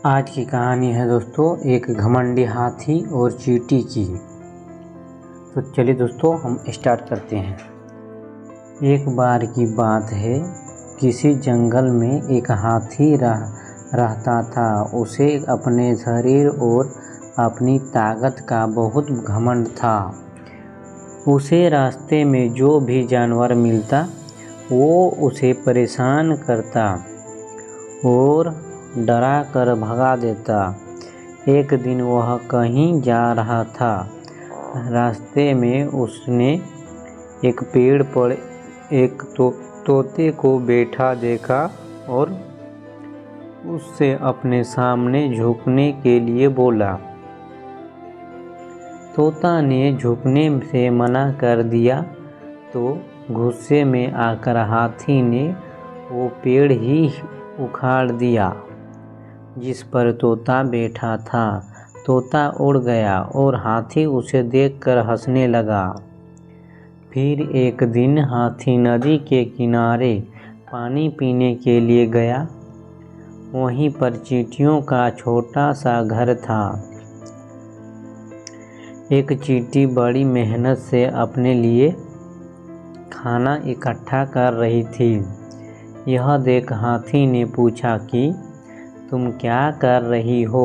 आज की कहानी है दोस्तों एक घमंडी हाथी और चींटी की। तो चलिए दोस्तों हम स्टार्ट करते हैं। एक बार की बात है, किसी जंगल में एक हाथी रहता था। उसे अपने शरीर और अपनी ताकत का बहुत घमंड था। उसे रास्ते में जो भी जानवर मिलता वो उसे परेशान करता और डरा कर भगा देता। एक दिन वह कहीं जा रहा था। रास्ते में उसने एक पेड़ पर एक तोते को बैठा देखा और उससे अपने सामने झुकने के लिए बोला। तोता ने झुकने से मना कर दिया तो गुस्से में आकर हाथी ने वो पेड़ ही उखाड़ दिया जिस पर तोता बैठा था। तोता उड़ गया और हाथी उसे देखकर हंसने लगा। फिर एक दिन हाथी नदी के किनारे पानी पीने के लिए गया। वहीं पर चींटियों का छोटा सा घर था। एक चींटी बड़ी मेहनत से अपने लिए खाना इकट्ठा कर रही थी। यह देख हाथी ने पूछा कि तुम क्या कर रही हो?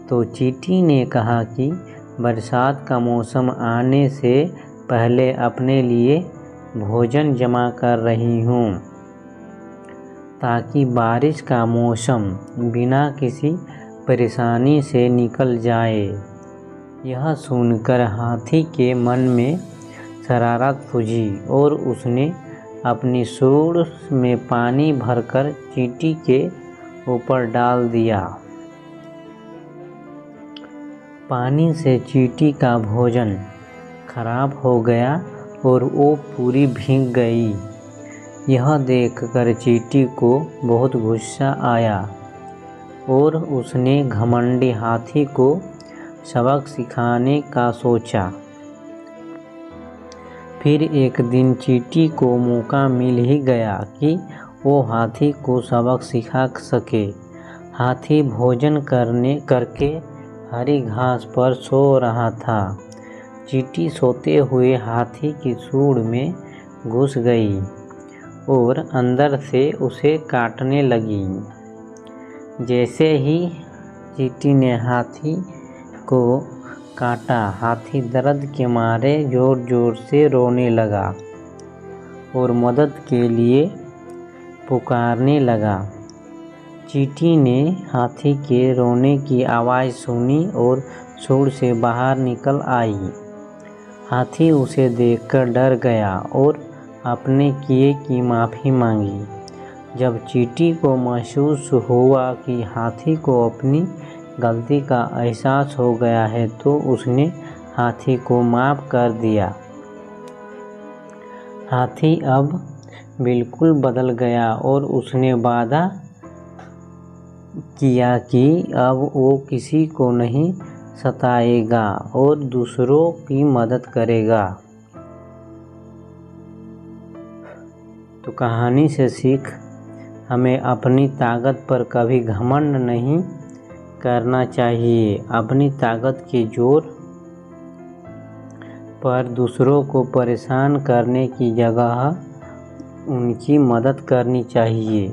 तो चींटी ने कहा कि बरसात का मौसम आने से पहले अपने लिए भोजन जमा कर रही हूँ ताकि बारिश का मौसम बिना किसी परेशानी से निकल जाए। यह सुनकर हाथी के मन में शरारत सूझी और उसने अपनी सूंड में पानी भरकर चींटी के ऊपर डाल दिया। पानी से चींटी का भोजन खराब हो गया और वो पूरी भीग गई। यह देखकर चींटी को बहुत गुस्सा आया और उसने घमंडी हाथी को सबक सिखाने का सोचा। फिर एक दिन चींटी को मौका मिल ही गया कि वो हाथी को सबक सिखा सके। हाथी भोजन करके हरी घास पर सो रहा था। चींटी सोते हुए हाथी की सूंड में घुस गई और अंदर से उसे काटने लगी। जैसे ही चींटी ने हाथी को काटा, हाथी दर्द के मारे जोर जोर से रोने लगा और मदद के लिए पुकारने लगा। चींटी ने हाथी के रोने की आवाज़ सुनी और सूंड से बाहर निकल आई। हाथी उसे देखकर डर गया और अपने किए की माफ़ी मांगी। जब चींटी को महसूस हुआ कि हाथी को अपनी गलती का एहसास हो गया है तो उसने हाथी को माफ़ कर दिया। हाथी अब बिल्कुल बदल गया और उसने वादा किया कि अब वो किसी को नहीं सताएगा और दूसरों की मदद करेगा। तो कहानी से सीख, हमें अपनी ताकत पर कभी घमंड नहीं करना चाहिए। अपनी ताकत के जोर पर दूसरों को परेशान करने की जगह उनकी मदद करनी चाहिए।